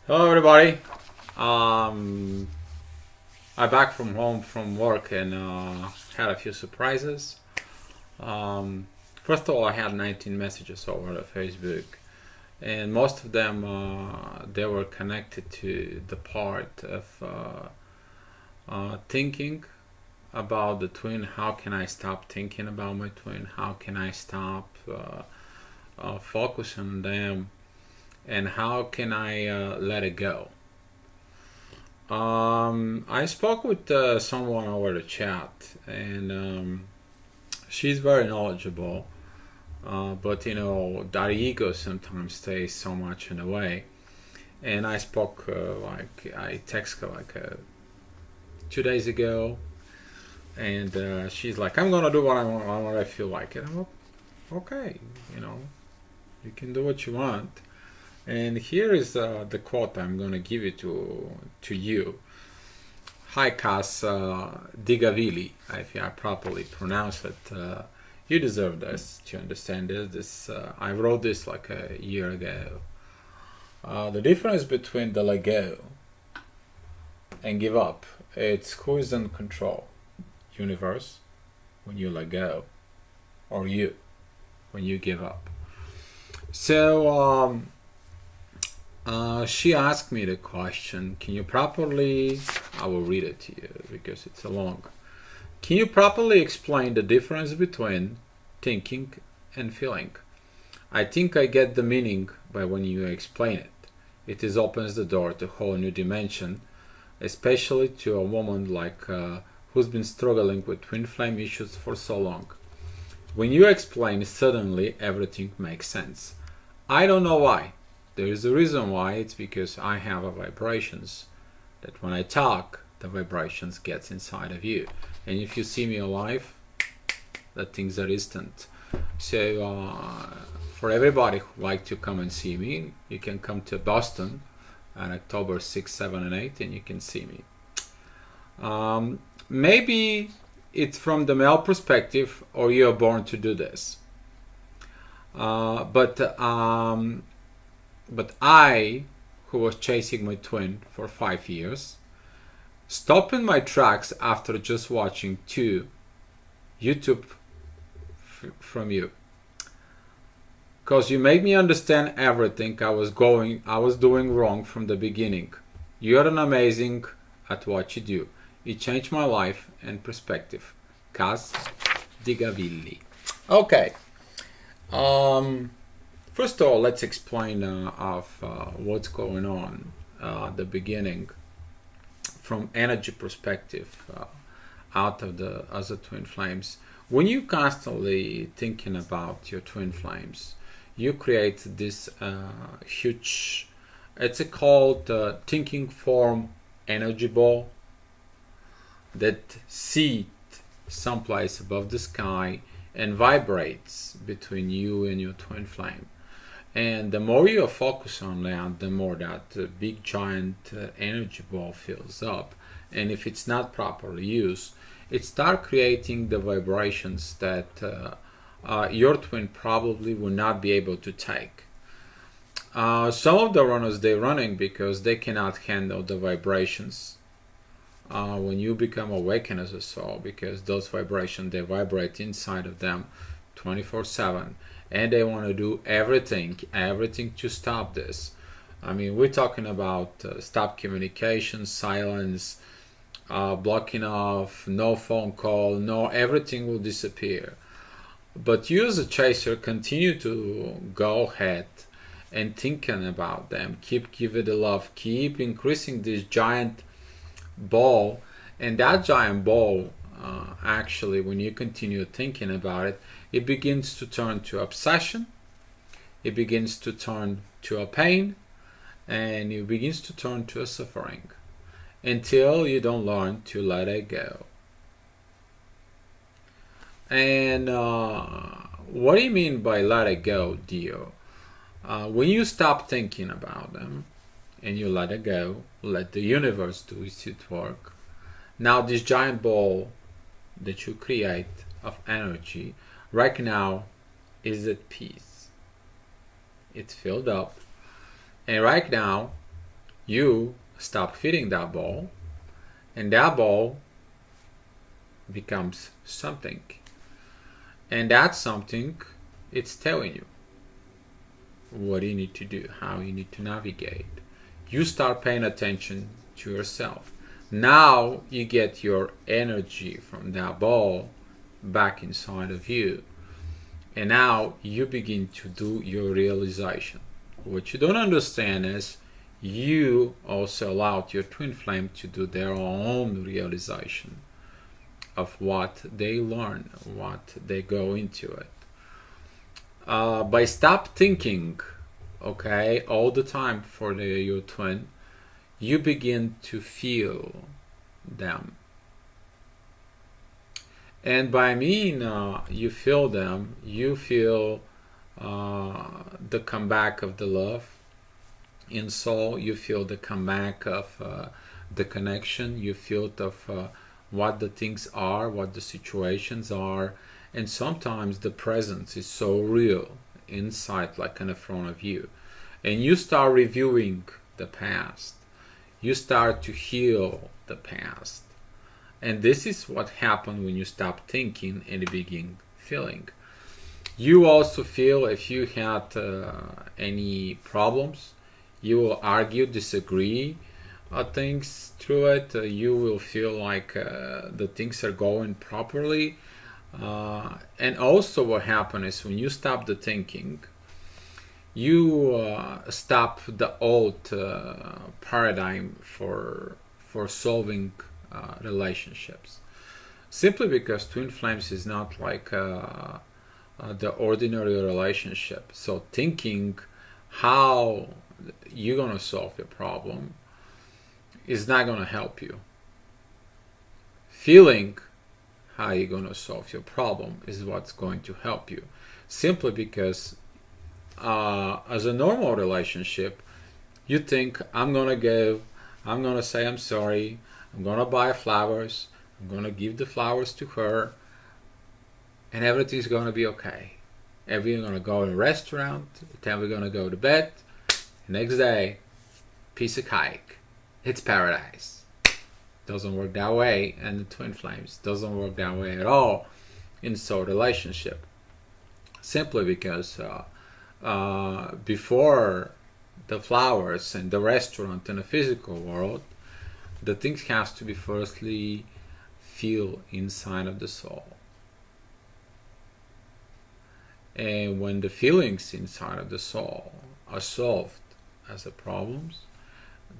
Hello, everybody. Um, I'm back from home from work and had a few surprises. Um, First of all, I had 19 messages over the Facebook, and most of them they were connected to the part of thinking about the twin. How can I stop thinking about my twin? How can I stop focusing on them? And how can I let it go? I spoke with someone over the chat, and she's very knowledgeable. But that ego sometimes stays so much in the way. And I spoke, I texted her 2 days ago, and she's like, "I'm gonna do what I want, what I feel like." And I'm like, "Okay, you know, you can do what you want." And here is the quote I'm gonna give it to you. Hi, Cas Digavili, if I properly pronounce it. You deserve this to understand this. I wrote this like a year ago. The difference between the let go and give up, it's who is in control. Universe, when you let go, or you, when you give up. So she asked me the question, can you properly, I will read it to you because it's a long. Can you properly explain the difference between thinking and feeling? I think I get the meaning by when you explain it. It is opens the door to a whole new dimension, especially to a woman like who's been struggling with twin flame issues for so long. When you explain, suddenly everything makes sense. I don't know why. There is a reason why. It's because I have a vibrations that when I talk, the vibrations gets inside of you. And if you see me alive, that things are instant. So for everybody who like to come and see me, you can come to Boston on October 6, 7, and 8, and you can see me. Maybe it's from the male perspective, or you are born to do this. But I, who was chasing my twin for 5 years, stopped in my tracks after just watching 2 YouTube from you. Because you made me understand everything I was doing wrong from the beginning. You're an amazing at what you do. It changed my life and perspective. Cas Digavilli. Okay. First of all, let's explain what's going on the beginning from energy perspective out of the other twin flames. When you constantly thinking about your twin flames, you create this huge, it's called thinking form energy ball that seat someplace above the sky and vibrates between you and your twin flame. And the more you focus on that, the more that big giant energy ball fills up. And if it's not properly used, it starts creating the vibrations that your twin probably will not be able to take. Some of the runners, they're running because they cannot handle the vibrations when you become awakened as a soul, because those vibrations, they vibrate inside of them 24/7, and they want to do everything to stop this. I mean, we're talking about stop communication, silence, blocking off, no phone call, no, everything will disappear. But you as a chaser continue to go ahead and thinking about them, keep giving the love, keep increasing this giant ball. And that giant ball, actually, when you continue thinking about it, it begins to turn to obsession, it begins to turn to a pain, and it begins to turn to a suffering until you don't learn to let it go. And what do you mean by let it go, Dio? When you stop thinking about them and you let it go, let the universe do its work. Now this giant ball that you create of energy right now is at peace. It's filled up. And right now You stop feeding that ball, and that ball becomes something. And that something, it's telling you what you need to do, how you need to navigate. You start paying attention to yourself. Now you get your energy from that ball back inside of you. And now you begin to do your realization. What you don't understand is you also allowed your twin flame to do their own realization of what they learn, what they go into it. By stop thinking, okay, all the time for your twin, you begin to feel them. And by you feel them, you feel the comeback of the love in soul, you feel the comeback of the connection, you feel of what the things are, what the situations are, and sometimes the presence is so real inside, like in front of you. And you start reviewing the past, you start to heal the past. And this is what happens when you stop thinking and begin feeling. You also feel if you had any problems, you will argue, disagree things through it. You will feel like the things are going properly. And also what happens is when you stop the thinking, you stop the old paradigm for solving relationships. Simply because twin flames is not like the ordinary relationship. So thinking how you're gonna solve your problem is not gonna help you. Feeling how you're gonna solve your problem is what's going to help you. Simply because as a normal relationship, you think I'm gonna say I'm sorry, I'm gonna buy flowers, I'm gonna give the flowers to her, and everything's gonna be okay. Everyone's gonna go to a restaurant, then we're gonna go to bed, next day, piece of cake. It's paradise. Doesn't work that way, and the twin flames doesn't work that way at all in soul relationship. Simply because before the flowers and the restaurant and the physical world, the things has to be firstly feel inside of the soul. And when the feelings inside of the soul are solved as the problems,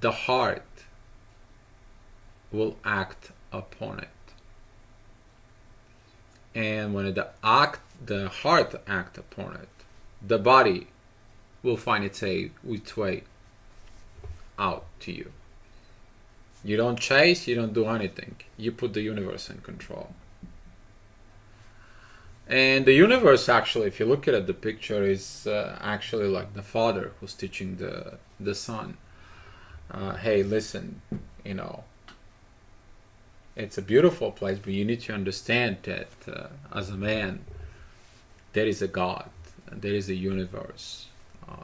the heart will act upon it. And when the heart act upon it, the body will find its way out to you. You don't chase, you don't do anything. You put the universe in control. And the universe, actually, if you look at it, the picture is actually like the father who's teaching the son. Hey, listen, it's a beautiful place, but you need to understand that as a man, there is a God, there is a universe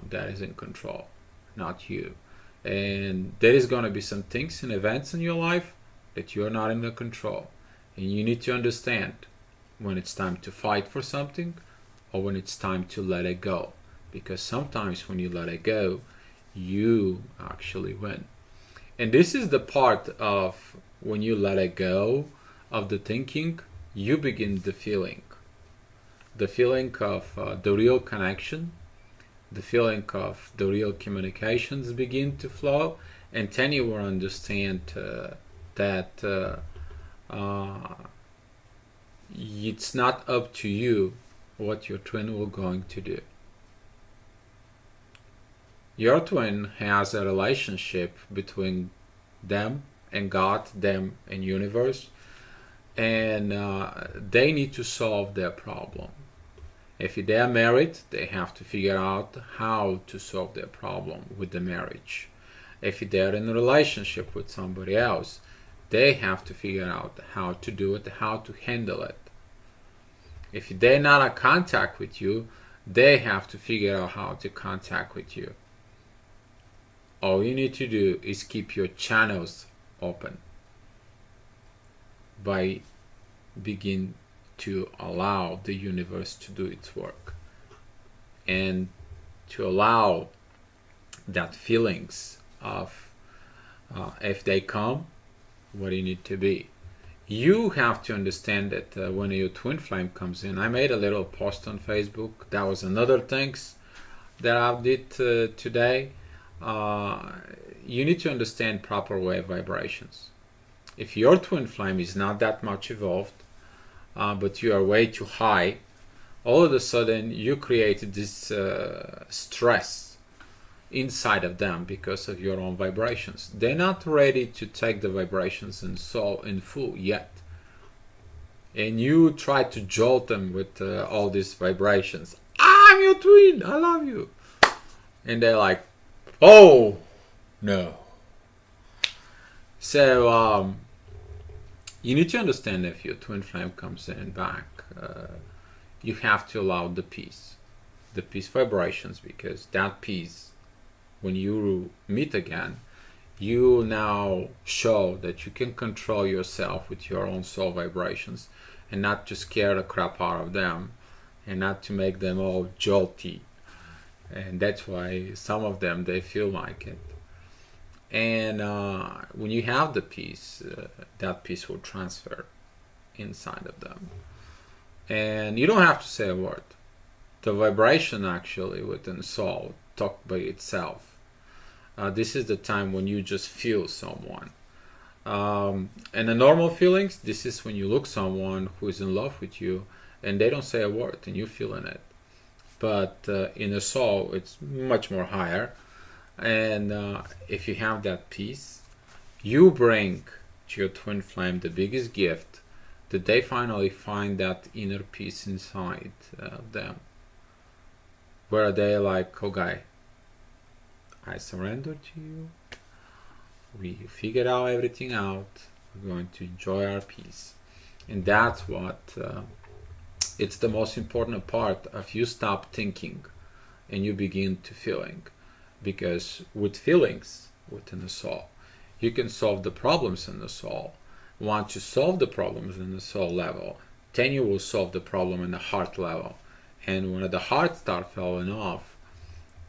that is in control, not you. And there is going to be some things and events in your life that you're not in the control. And you need to understand when it's time to fight for something or when it's time to let it go. Because sometimes when you let it go, you actually win. And this is the part of when you let it go of the thinking, you begin the feeling. The feeling of the real connection, the feeling of the real communications begin to flow, and then you will understand that it's not up to you what your twin will going to do. Your twin has a relationship between them and God, them and universe, and they need to solve their problem. If they are married, they have to figure out how to solve their problem with the marriage. If they're in a relationship with somebody else, they have to figure out how to do it, how to handle it. If they're not in contact with you, they have to figure out how to contact with you. all you need to do is keep your channels open by begin to allow the universe to do its work, and to allow that feelings of if they come, what do you need to be. You have to understand that when your twin flame comes in, I made a little post on Facebook. That was another things that I did today. You need to understand proper wave vibrations. If your twin flame is not that much evolved, but you are way too high, all of a sudden you created this stress inside of them because of your own vibrations. They're not ready to take the vibrations in full yet, and you try to jolt them with all these vibrations. I'm your twin, I love you, and they're like, oh no. So you need to understand, if your twin flame comes in back, you have to allow the peace vibrations, because that peace, when you meet again, you now show that you can control yourself with your own soul vibrations, and not to scare the crap out of them, and not to make them all jolty. And that's why some of them, they feel like it. And when you have the peace, that peace will transfer inside of them, and you don't have to say a word. The vibration actually within the soul talk by itself. This is the time when you just feel someone, and the normal feelings, this is when you look someone who is in love with you and they don't say a word and you feeling it. But in the soul, it's much more higher. And if you have that peace, you bring to your twin flame the biggest gift, that they finally find that inner peace inside them, where they like, okay, I surrender to you, we figured out everything out, we're going to enjoy our peace. And that's what it's the most important part of you stop thinking and you begin to feeling. Because with feelings within the soul, you can solve the problems in the soul. Once you solve the problems in the soul level, then you will solve the problem in the heart level. And when the heart starts falling off,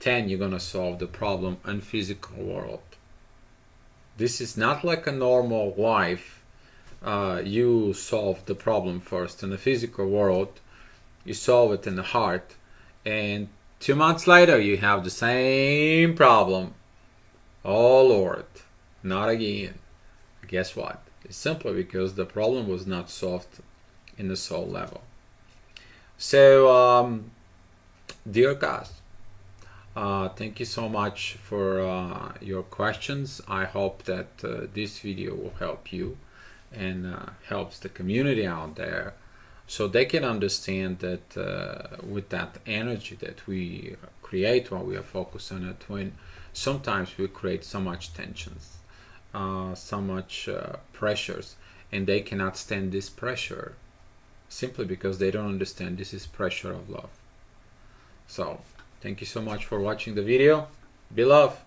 then you're going to solve the problem in physical world. This is not like a normal life. You solve the problem first in the physical world, you solve it in the heart, and 2 months later you have the same problem. Oh Lord, not again. Guess what? It's simply because the problem was not solved in the soul level. So dear guys, thank you so much for your questions. I hope that this video will help you and helps the community out there, so they can understand that with that energy that we create while we are focused on a twin, sometimes we create so much tensions, so much pressures, and they cannot stand this pressure simply because they don't understand this is pressure of love. So thank you so much for watching the video. Be love.